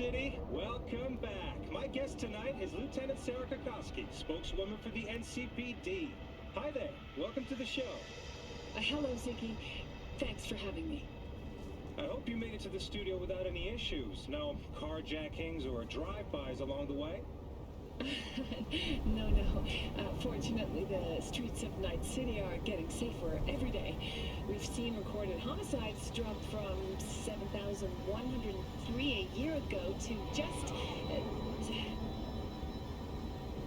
City, welcome back. My guest tonight is Lieutenant Sarah Kokoski, spokeswoman for the NCPD. Hi there, welcome to the show. Hello, Ziggy. Thanks for having me. I hope you made it to the studio without any issues. No carjackings or drive-bys along the way? No. Fortunately, the streets of Night City are getting safer every day. We've seen recorded homicides drop from 7,103 a year ago to just...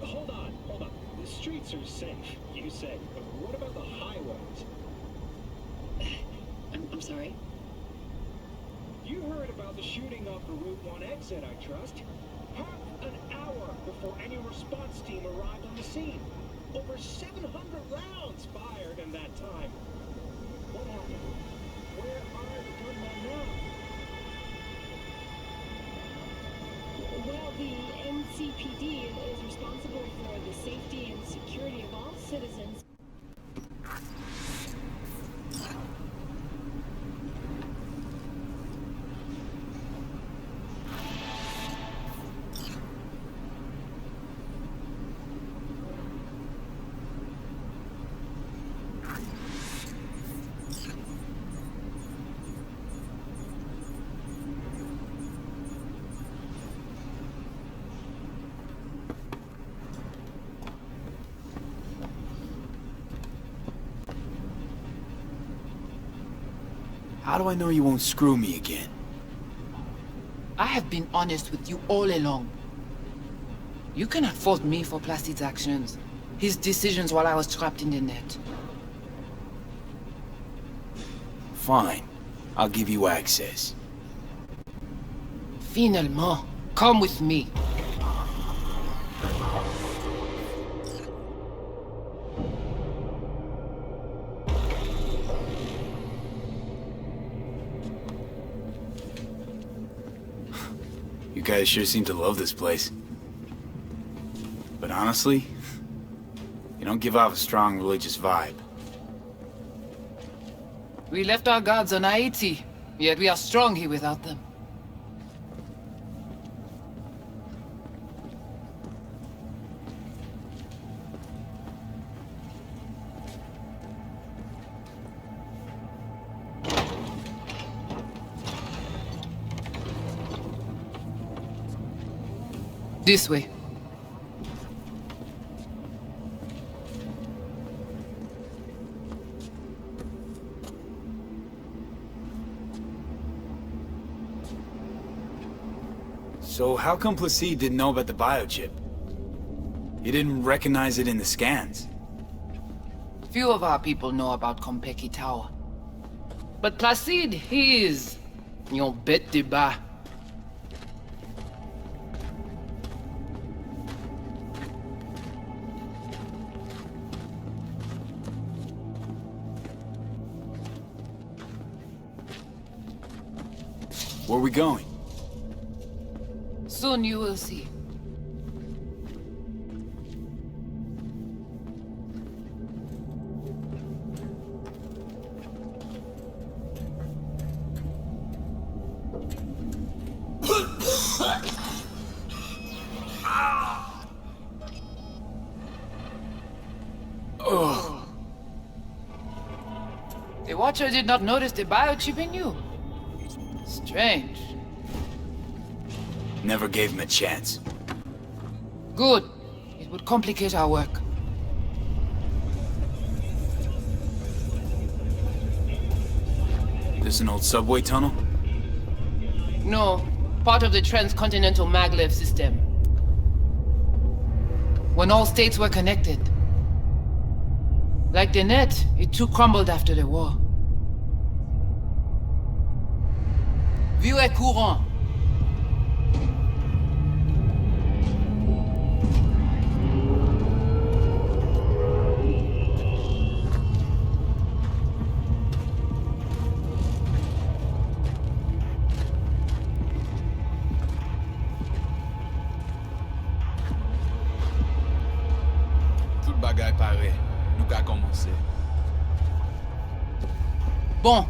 Hold on. The streets are safe, you say. But what about the highways? I'm sorry? You heard about the shooting off the Route 1 exit, I trust. Half an hour before any response team arrived on the scene. Over 700 rounds fired in that time. What happened? Where are the gunmen now? Well, the NCPD is responsible for the safety and security of all citizens. How do I know you won't screw me again? I have been honest with you all along. You cannot fault me for Placid's actions, his decisions while I was trapped in the net. Fine. I'll give you access. Finalement, come with me. You guys sure seem to love this place. But honestly, you don't give off a strong religious vibe. We left our gods on Haiti, yet we are strong here without them. This way. So how come Placide didn't know about the biochip? He didn't recognize it in the scans. Few of our people know about Konpeki Tower. But Placide, he is... your bête de bas. Where are we going? Soon you will see. The Watcher did not notice the biochip in you. Strange. Never gave him a chance. Good. It would complicate our work. This an old subway tunnel? No, part of the transcontinental maglev system. When all states were connected. Like the net, it too crumbled after the war. Vieux et courant. Tout le bagage paraît. Nous qu'à commencer. Bon.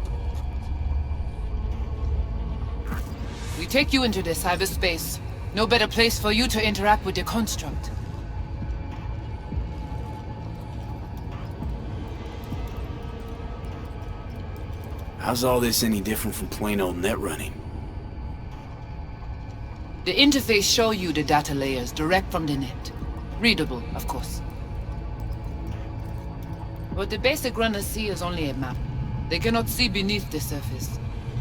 We take you into the cyberspace. No better place for you to interact with the construct. How's all this any different from plain old net running? The interface show you the data layers direct from the net. Readable, of course. What the basic runners see is only a map. They cannot see beneath the surface.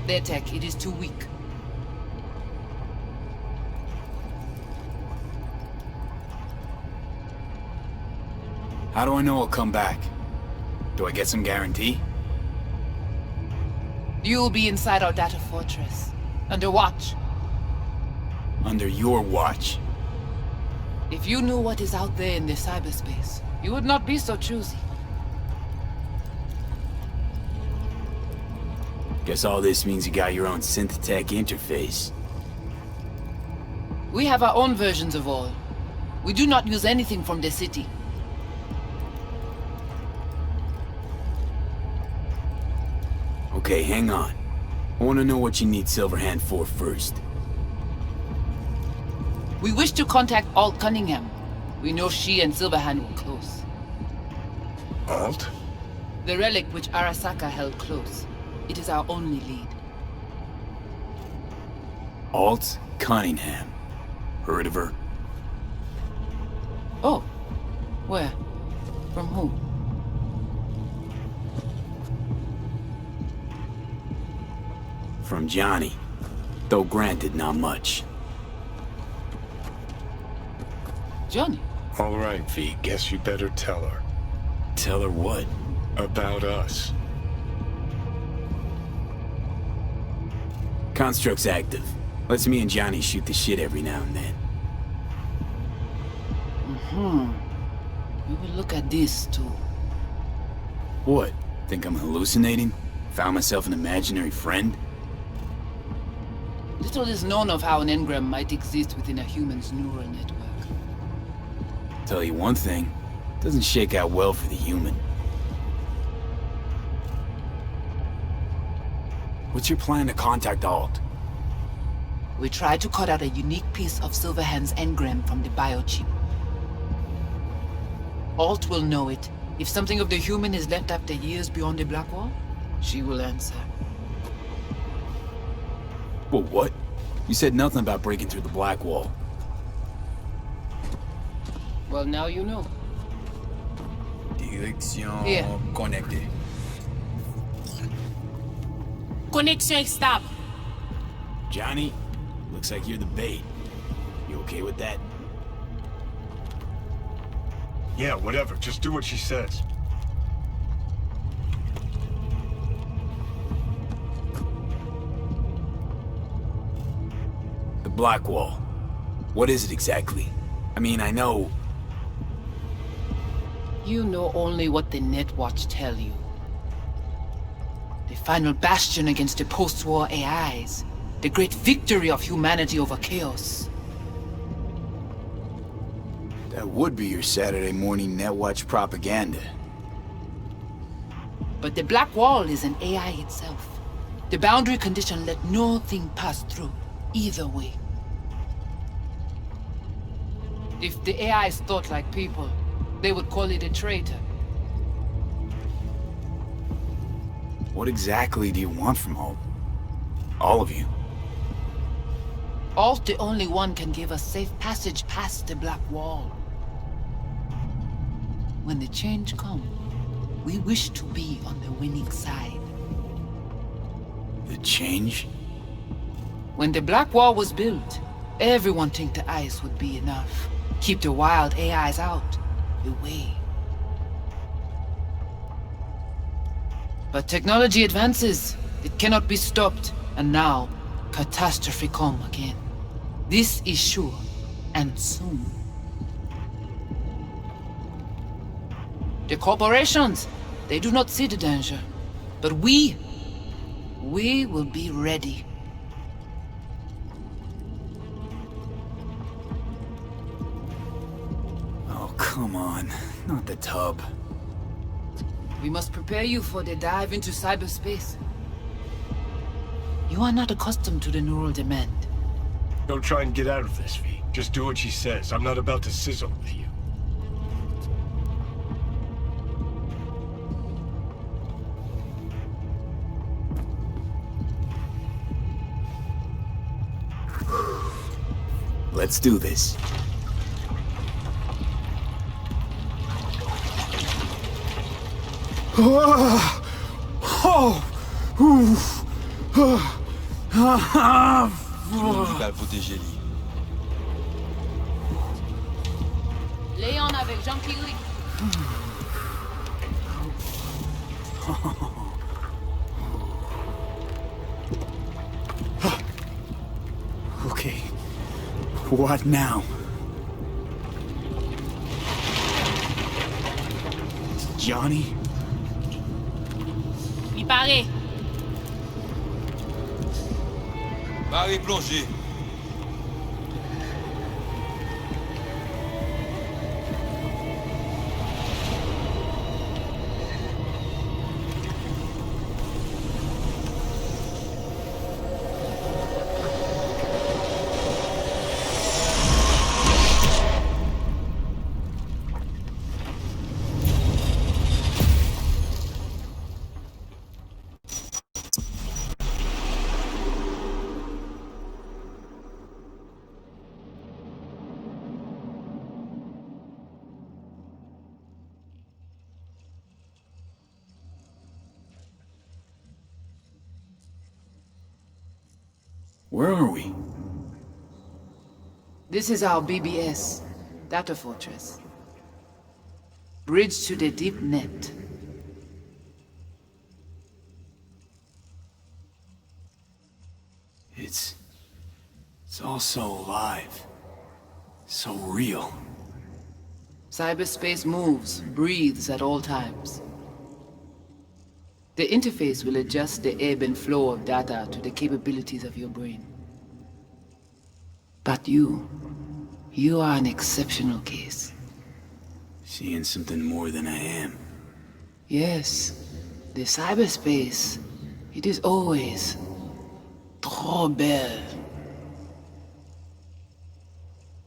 Their tech, it is too weak. How do I know I'll come back? Do I get some guarantee? You'll be inside our data fortress, under watch. Under your watch. If you knew what is out there in the cyberspace, you would not be so choosy. Guess all this means you got your own synth-tech interface. We have our own versions of all. We do not use anything from the city. Okay, hang on. I want to know what you need Silverhand for first. We wish to contact Alt Cunningham. We know she and Silverhand were close. Alt? The relic which Arasaka held close. It is our only lead. Alt Cunningham. Heard of her? Oh. Where? From who? From Johnny. Though granted, not much. Johnny? All right, V. Guess you better tell her. Tell her what? About us. Construct's active. Lets me and Johnny shoot the shit every now and then. We will look at this, too. What? Think I'm hallucinating? Found myself an imaginary friend? Little is known of how an engram might exist within a human's neural network. Tell you one thing, doesn't shake out well for the human. What's your plan to contact Alt? We tried to cut out a unique piece of Silverhand's engram from the biochip. Alt will know it. If something of the human is left after years beyond the Black Wall, she will answer. Well, what? You said nothing about breaking through the Black Wall. Well, now you know. Direction Here. connectée. Connection stop. Johnny, looks like you're the bait. You okay with that? Yeah, whatever. Just do what she says. The Black Wall. What is it exactly? I mean, I know... You know only what the Netwatch tell you. The final bastion against the post-war AIs. The great victory of humanity over chaos. That would be your Saturday morning Netwatch propaganda. But the Black Wall is an AI itself. The boundary condition let no thing pass through, either way. If the AIs thought like people, they would call it a traitor. What exactly do you want from Alt? All of you? Alt the only one can give us safe passage past the Black Wall. When the change comes, we wish to be on the winning side. The change? When the Black Wall was built, everyone think the ice would be enough. Keep the wild AIs out, away. But technology advances. It cannot be stopped. And now, catastrophe come again. This is sure, and soon. The corporations, they do not see the danger. But we will be ready. Oh, come on. Not the tub. We must prepare you for the dive into cyberspace. You are not accustomed to the neural demand. Don't try and get out of this, V. Just do what she says. I'm not about to sizzle with you. Let's do this. Musical protéger lui. Léon avec Jean-Pierre. Okay. What now? Johnny? Il paraît. Marie plongée. Where are we? This is our BBS, Data Fortress. Bridge to the deep net. It's all so alive. So real. Cyberspace moves, breathes at all times. The interface will adjust the ebb and flow of data to the capabilities of your brain. But you are an exceptional case. Seeing something more than I am. Yes, the cyberspace, it is always trop belle.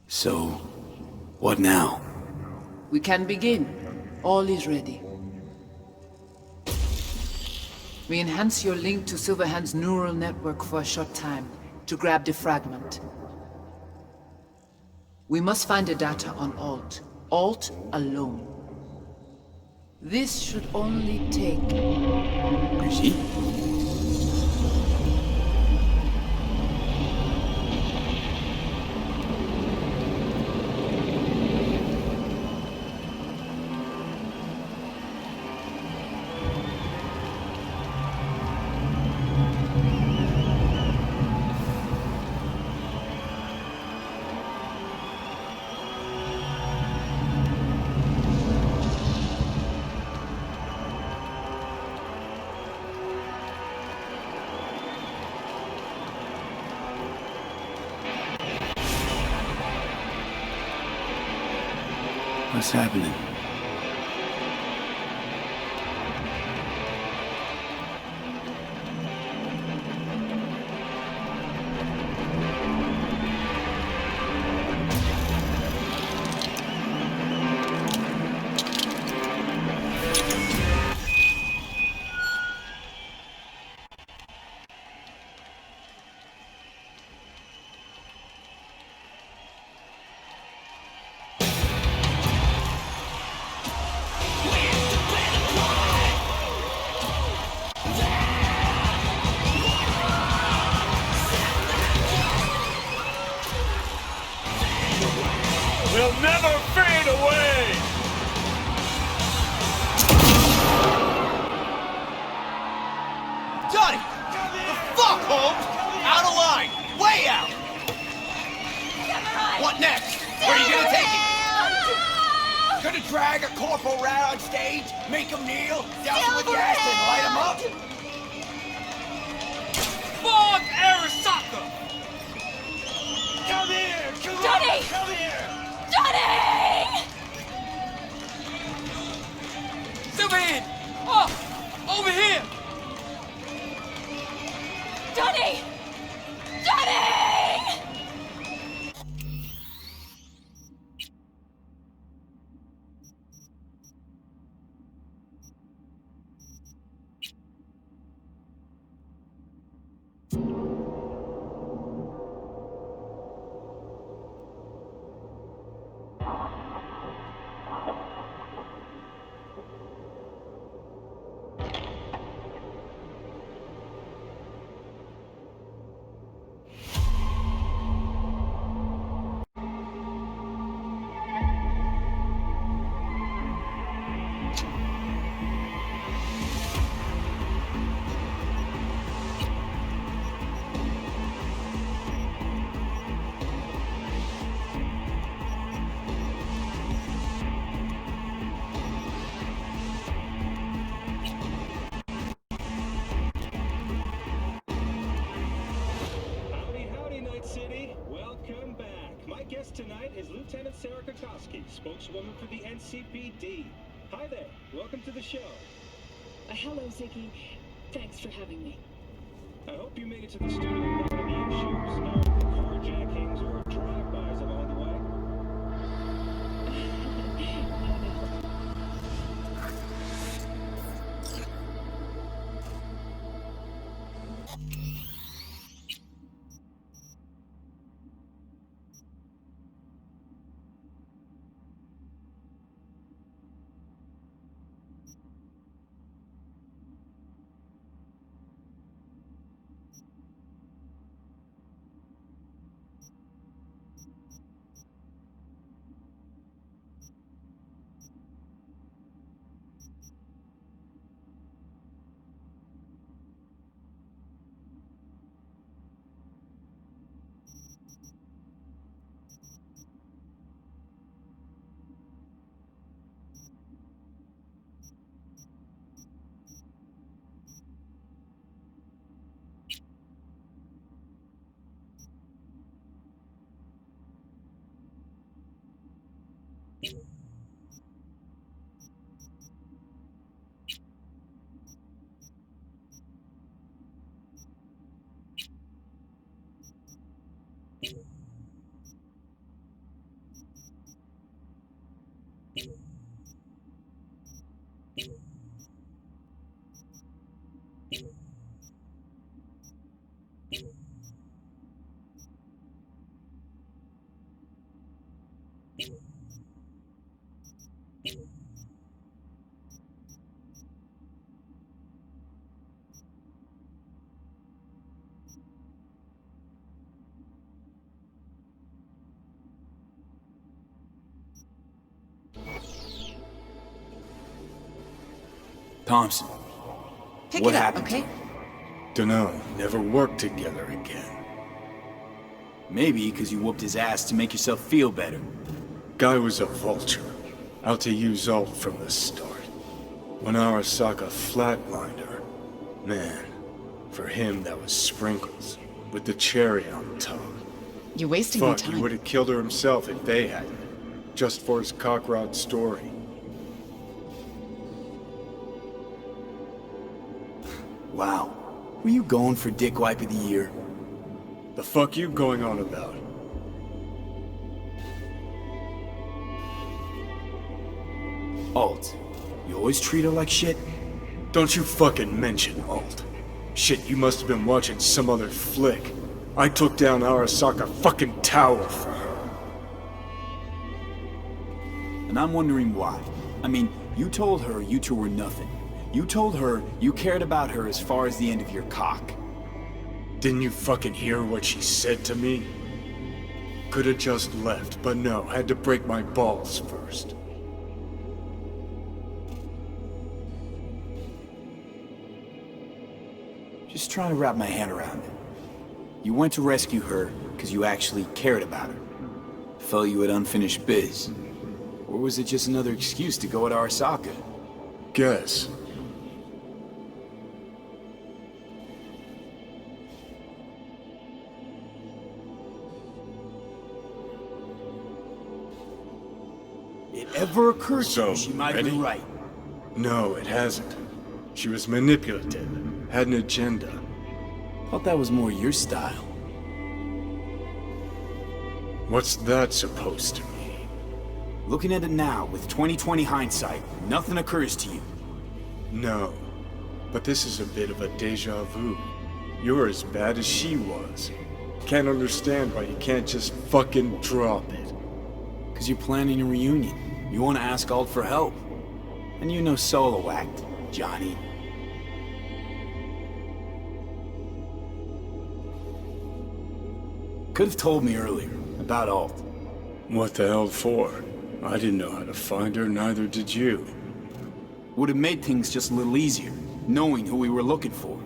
So, what now? We can begin. All is ready. We enhance your link to Silverhand's neural network for a short time to grab the fragment. We must find the data on Alt. Alt alone. This should only take... Brigitte? What's happening? We'll never fade away! Johnny! The fuck, Holmes? Out of line! Way out! What next? Where are you gonna take it? Gonna drag a corporal rat on stage, make him kneel, douse him with gas, and light him up? Fuck Arasaka! Come here! Come Johnny! on! Come here! Johnny! Silverhand! Oh! Over here! Johnny! Johnny! guest tonight is Lieutenant Sarah Kokoski, spokeswoman for the NCPD. Hi there. Welcome to the show. Hello, Ziggy. Thanks for having me. I hope you made it to the studio without any issues. No carjackings or drive-bys along the way. Thompson. Pick What it up, happened? okay? Dunno, never worked together again. Maybe because you whooped his ass to make yourself feel better. Guy was a vulture, out to use Alt from the start. When Arasaka flatlined her, man, for him that was sprinkles, with the cherry on top. You're wasting my Fuck, time. he would have killed her himself if they hadn't. Just for his cockrod story. Wow. Were you going for Dick Wipe of the Year? The fuck you going on about? Alt, you always treat her like shit? Don't you fucking mention Alt. Shit, you must have been watching some other flick. I took down Arasaka fucking tower for her. And I'm wondering why. I mean, you told her you two were nothing. You told her you cared about her as far as the end of your cock. Didn't you fucking hear what she said to me? Could've just left, but no, had to break my balls first. Just trying to wrap my head around it. You went to rescue her because you actually cared about her. Felt you had unfinished biz. Or was it just another excuse to go at Arasaka? Guess. It ever occurred to So, you she might ready? be right. No, it hasn't. She was manipulative, had an agenda. Thought that was more your style. What's that supposed to mean? Looking at it now, with 20/20 hindsight, nothing occurs to you. No. But this is a bit of a deja vu. You're as bad as she was. Can't understand why you can't just fucking drop it. Because you're planning a reunion. You want to ask Alt for help. And you know solo act, Johnny. Could have told me earlier about Alt. What the hell for? I didn't know how to find her, neither did you. Would have made things just a little easier, knowing who we were looking for.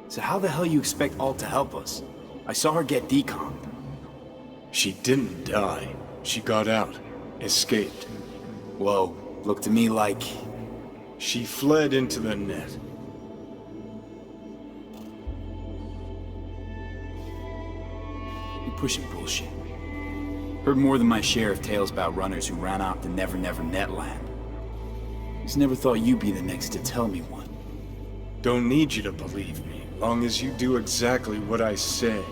So how the hell you expect Alt to help us? I saw her get decommed. She didn't die. She got out. Escaped. Whoa, looked to me like... She fled into the net. pushing bullshit. Heard more than my share of tales about runners who ran off to Never Never Netland. Just never thought you'd be the next to tell me one. Don't need you to believe me, long as you do exactly what I say.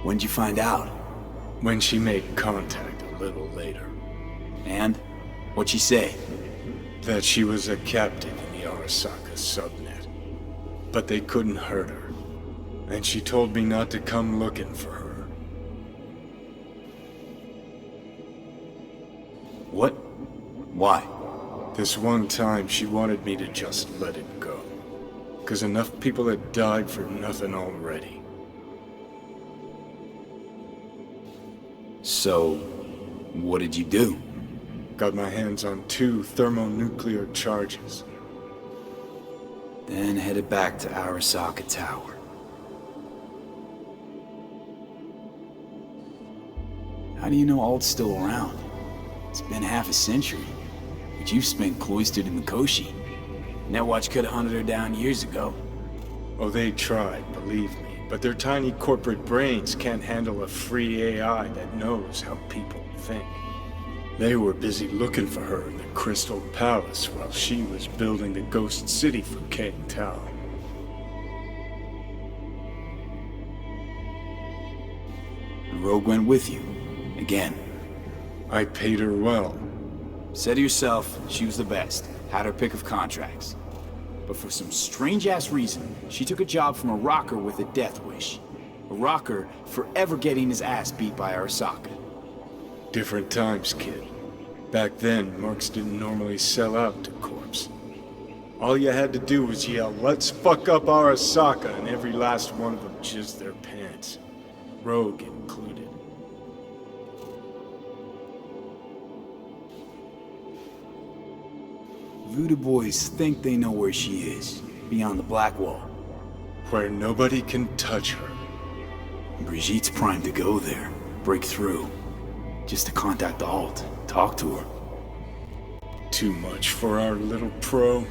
When'd you find out? When she made contact a little later. And? What'd she say? That she was a captive in the Arasaka subnet. But they couldn't hurt her. And she told me not to come looking for her. What? Why? This one time she wanted me to just let it go. 'Cause enough people had died for nothing already. So, what did you do? Got my hands on 2 thermonuclear charges. Then headed back to Arasaka Tower. How do you know Alt's still around? It's been half a century, but you've spent cloistered in Mikoshi. Netwatch could have hunted her down years ago. Oh, they tried, believe me. But their tiny corporate brains can't handle a free AI that knows how people think. They were busy looking for her in the Crystal Palace while she was building the Ghost City for Kang Tao. And Rogue went with you. Again. I paid her well. Said herself she was the best. Had her pick of contracts. But for some strange-ass reason, she took a job from a rocker with a death wish. A rocker forever getting his ass beat by Arasaka. Different times, kid. Back then, mercs didn't normally sell out to corps. All you had to do was yell, "Let's fuck up Arasaka," and every last one of them jizzed their pants. Rogue included. Voodoo boys think they know where she is, beyond the Black Wall. Where nobody can touch her. Brigitte's primed to go there, break through. Just to contact the Alt, talk to her. Too much for our little pro.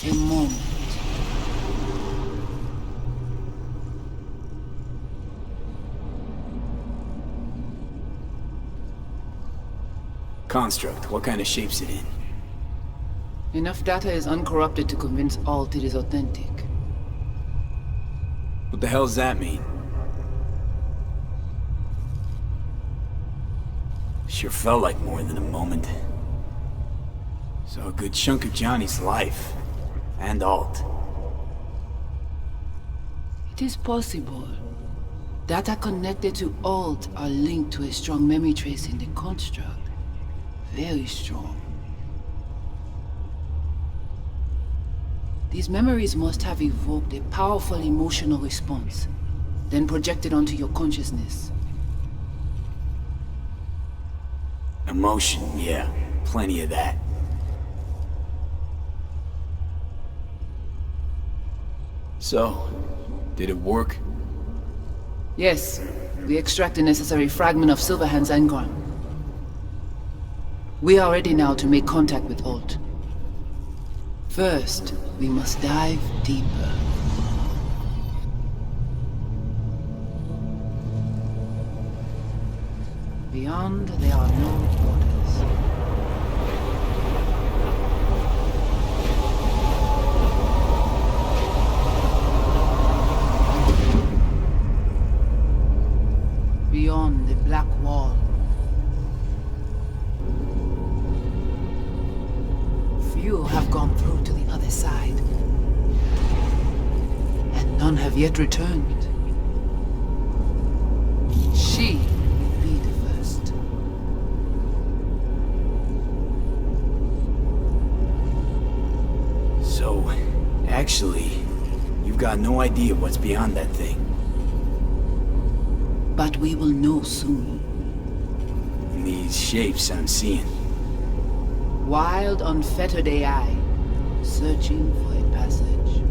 A moment. Construct, what kind of shape's it in? Enough data is uncorrupted to convince Alt it is authentic. What the hell does that mean? Sure felt like more than a moment. So a good chunk of Johnny's life. And Alt. It is possible. Data connected to Alt are linked to a strong memory trace in the construct. Very strong. These memories must have evoked a powerful emotional response, then projected onto your consciousness. Emotion, yeah. Plenty of that. So, did it work? Yes, we extract the necessary fragment of Silverhand's engram. We are ready now to make contact with Alt. First, we must dive deeper. Beyond, there are no borders. Beyond the Black Wall. Few have gone through to the other side. And none have yet returned. She will be the first. So, actually, you've got no idea what's beyond that thing. But we will know soon. And these shapes I'm seeing. Wild, unfettered AI, searching for a passage.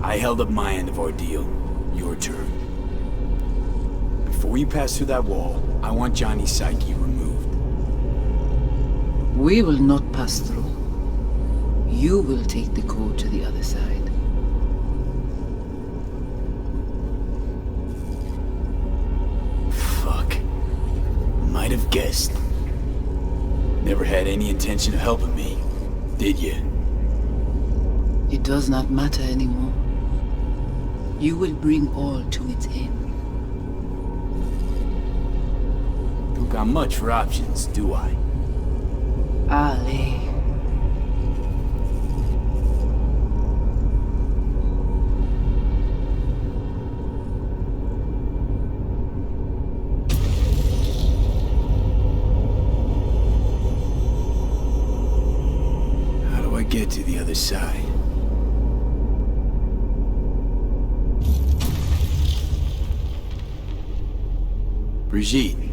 I held up my end of our deal. Your turn. Before you pass through that wall, I want Johnny's psyche removed. We will not pass through. You will take the code to the other side. Fuck. Might have guessed. Never had any intention of helping me, did you? It does not matter anymore. You will bring all to its end. Don't got much for options, do I? Ale. How do I get to the other side? Brigitte.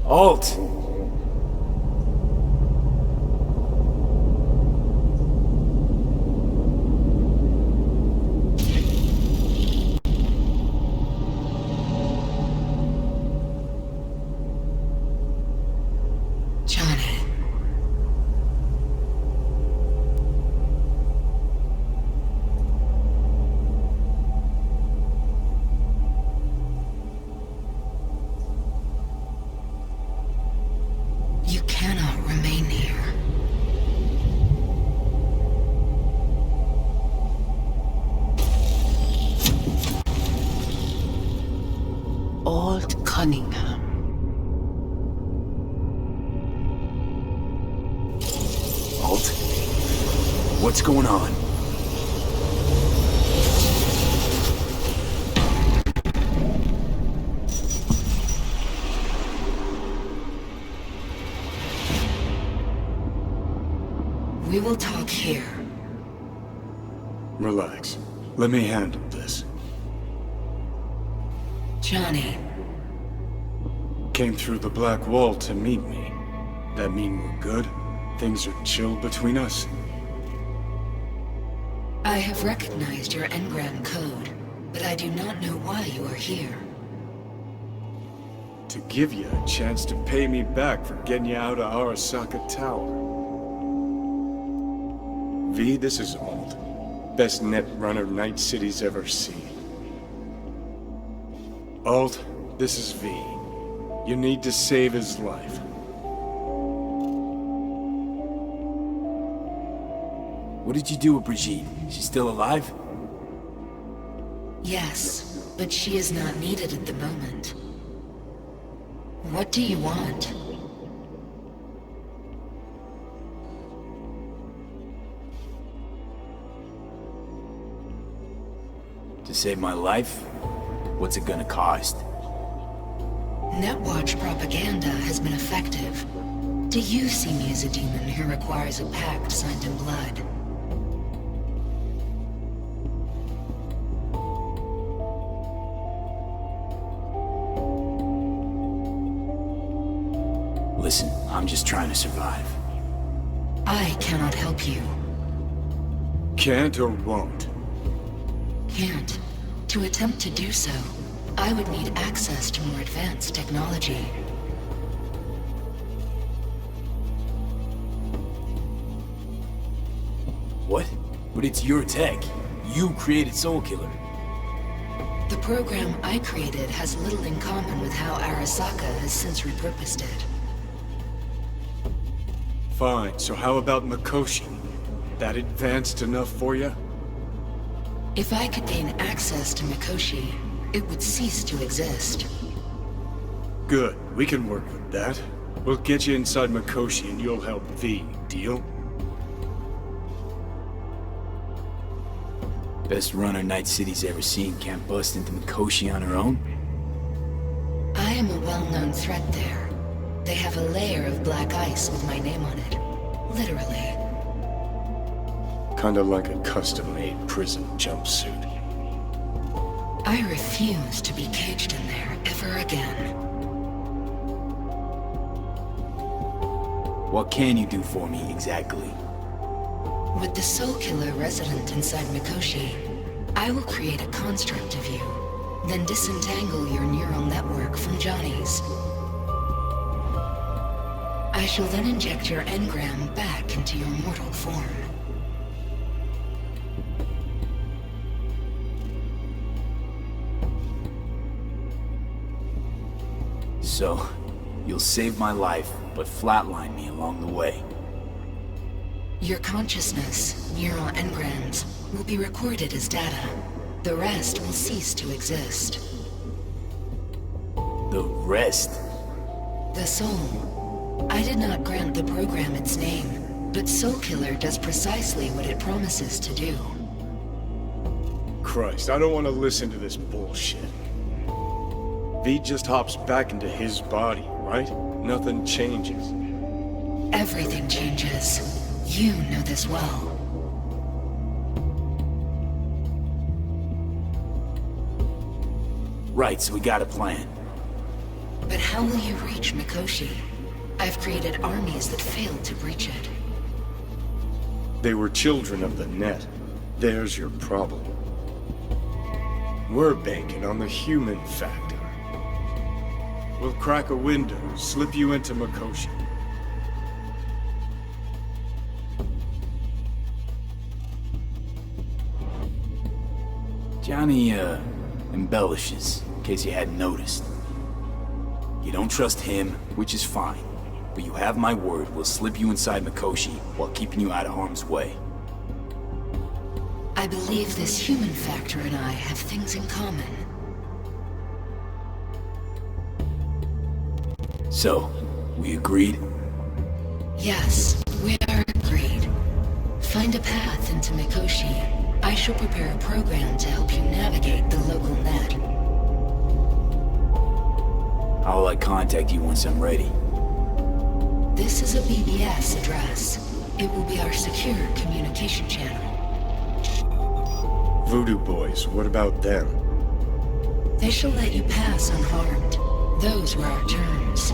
Alt! Johnny. You cannot remain here. Alt Cunningham. Alt? What's going on? We will talk here. Relax. Let me handle this. Johnny. Came through the Black Wall to meet me. That mean we're good? Things are chill between us? I have recognized your engram code, but I do not know why you are here. To give you a chance to pay me back for getting you out of Arasaka Tower. V, this is Alt. Best net runner Night City's ever seen. Alt, this is V. You need to save his life. What did you do with Brigitte? She's still alive? Yes, but she is not needed at the moment. What do you want? To save my life? What's it gonna cost? Netwatch propaganda has been effective. Do you see me as a demon who requires a pact signed in blood? Listen, I'm just trying to survive. I cannot help you. Can't or won't? Can't. To attempt to do so, I would need access to more advanced technology. What? But it's your tech. You created Soulkiller. The program I created has little in common with how Arasaka has since repurposed it. Fine, so how about Mikoshi? That advanced enough for you? If I could gain access to Mikoshi, it would cease to exist. Good, we can work with that. We'll get you inside Mikoshi and you'll help V, deal? Best runner Night City's ever seen can't bust into Mikoshi on her own? I am a well-known threat there. They have a layer of black ice with my name on it. Literally. Kinda like a custom-made prison jumpsuit. I refuse to be caged in there ever again. What can you do for me, exactly? With the Soul Killer resident inside Mikoshi, I will create a construct of you, then disentangle your neural network from Johnny's. I shall then inject your engram back into your mortal form. So, you'll save my life, but flatline me along the way. Your consciousness, neural engrams, will be recorded as data. The rest will cease to exist. The rest? The soul. I did not grant the program its name, but Soul Killer does precisely what it promises to do. Christ, I don't want to listen to this bullshit. V just hops back into his body, right? Nothing changes. Everything changes. You know this well. Right, so we got a plan. But how will you reach Mikoshi? I've created armies that failed to breach it. They were children of the net. There's your problem. We're banking on the human factor. We'll crack a window, slip you into Mikoshi. Johnny, embellishes, in case you hadn't noticed. You don't trust him, which is fine. But you have my word, we'll slip you inside Mikoshi while keeping you out of harm's way. I believe this human factor and I have things in common. So, we agreed? Yes, we are agreed. Find a path into Mikoshi. I shall prepare a program to help you navigate the local net. I'll contact you once I'm ready. This is a BBS address. It will be our secure communication channel. Voodoo Boys, what about them? They shall let you pass unharmed. Those were our terms.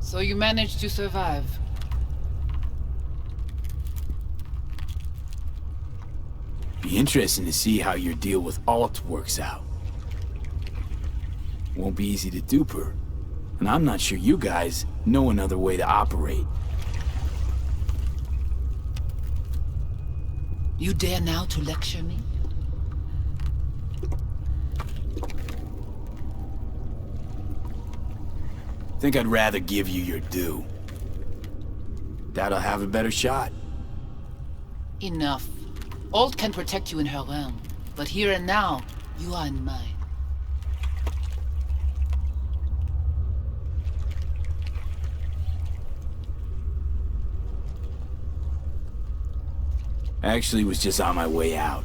So you managed to survive. Be interesting to see how your deal with Alt works out. Won't be easy to dupe her, and I'm not sure you guys know another way to operate. You dare now to lecture me? Think I'd rather give you your due. Doubt I'll have a better shot. Enough. Alt can protect you in her realm, but here and now, you are in mine. Actually, was just on my way out.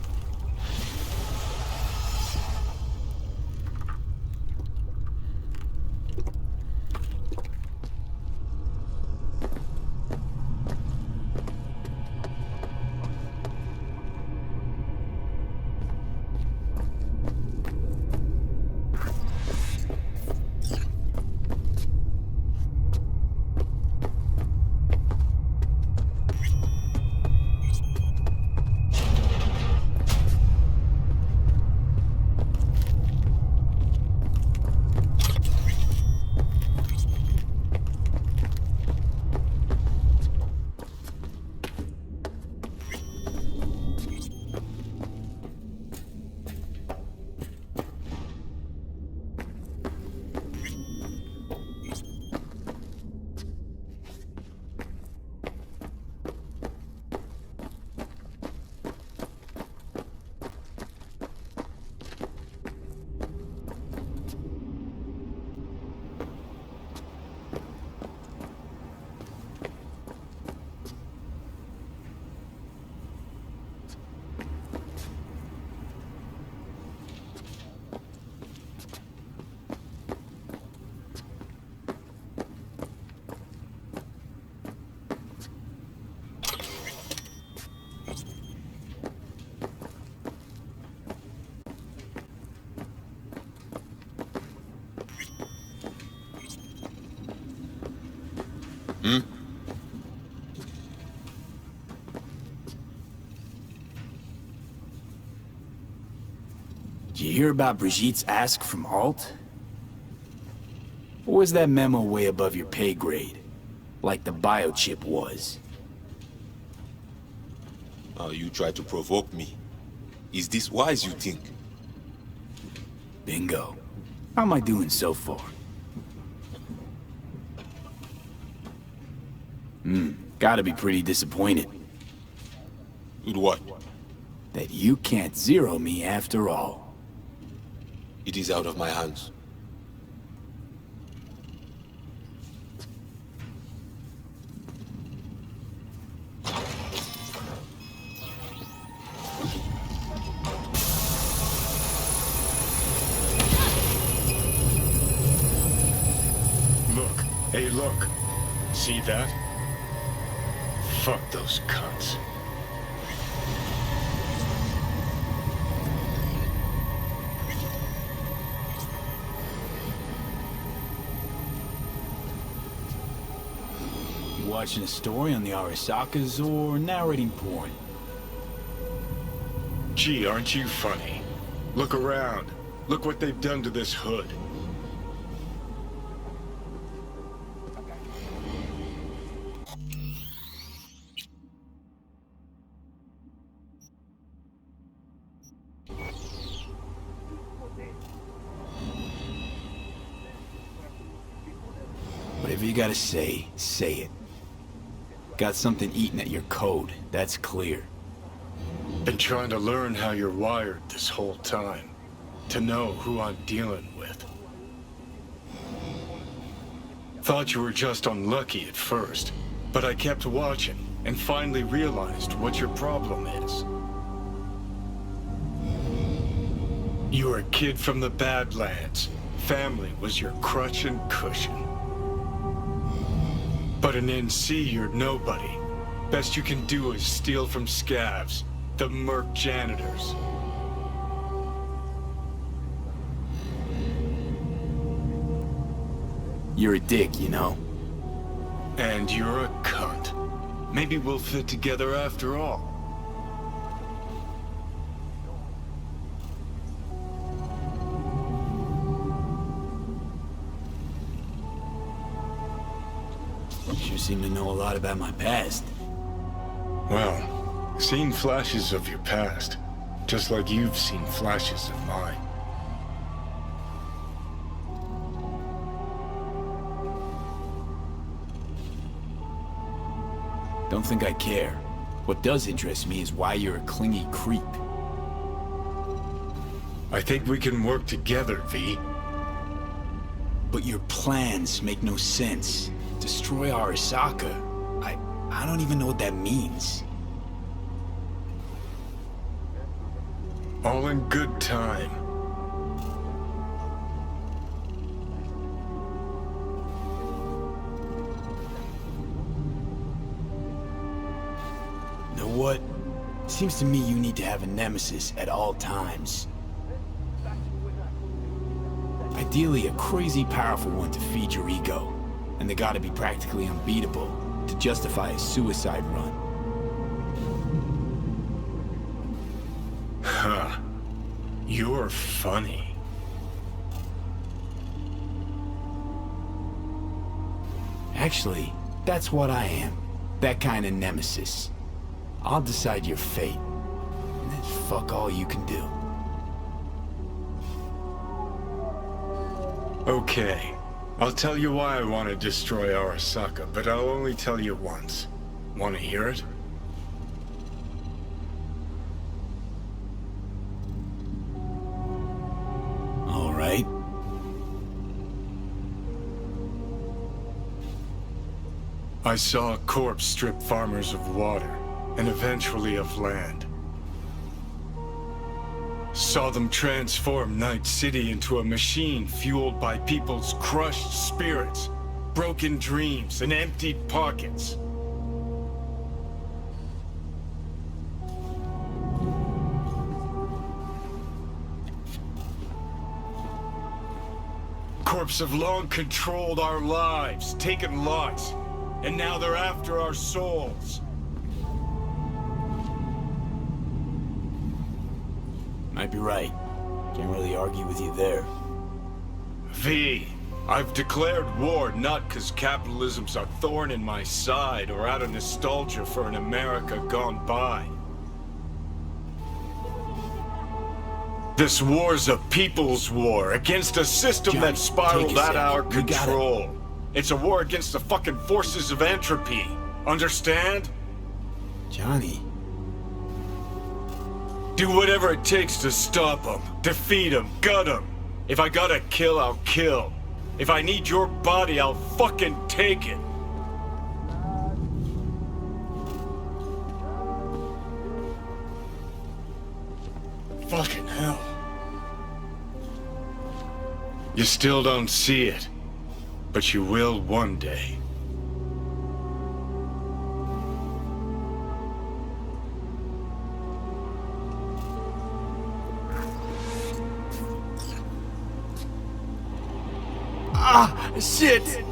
hear about Brigitte's ask from Alt? Or was that memo way above your pay grade? Like the biochip was? Oh, you try to provoke me. Is this wise, you think? Bingo. How am I doing so far? Gotta be pretty disappointed. With what? That you can't zero me after all. It is out of my hands. Look. Hey, look. See that? Fuck those cunts. You watching a story on the Arasakas or narrating porn? Gee, aren't you funny? Look around. Look what they've done to this hood. Whatever you gotta say it. Got something eating at your code, that's clear. Been trying to learn how you're wired this whole time. To know who I'm dealing with. Thought you were just unlucky at first, but I kept watching and finally realized what your problem is. You were a kid from the Badlands. Family was your crutch and cushion. But in NC, you're nobody. Best you can do is steal from scavs, the merc janitors. You're a dick, you know. And you're a cunt. Maybe we'll fit together after all. Sure seem to know a lot about my past. Well, seen flashes of your past, just like you've seen flashes of mine. Don't think I care. What does interest me is why you're a clingy creep. I think we can work together, V. But your plans make no sense. Destroy Arasaka? I don't even know what that means. All in good time. Know what? Seems to me you need to have a nemesis at all times. Ideally, a crazy powerful one to feed your ego. And they gotta be practically unbeatable to justify a suicide run. Huh. You're funny. Actually, that's what I am. That kind of nemesis. I'll decide your fate. And then fuck all you can do. Okay. I'll tell you why I want to destroy Arasaka, but I'll only tell you once. Want to hear it? All right. I saw a corpse strip farmers of water, and eventually of land. Saw them transform Night City into a machine fueled by people's crushed spirits, broken dreams, and emptied pockets. Corps have long controlled our lives, taken lots, and now they're after our souls. Might be right. Can't really argue with you there. V, I've declared war not because capitalism's a thorn in my side or out of nostalgia for an America gone by. This war's a people's war against a system Johnny, that spiraled take a out of our second. You got it. control. It's a war against the fucking forces of entropy. Understand? Johnny. Do whatever it takes to stop them, defeat them, gut them. If I gotta kill, I'll kill. If I need your body, I'll fucking take it. Fucking hell. You still don't see it, but you will one day. Ah, shit!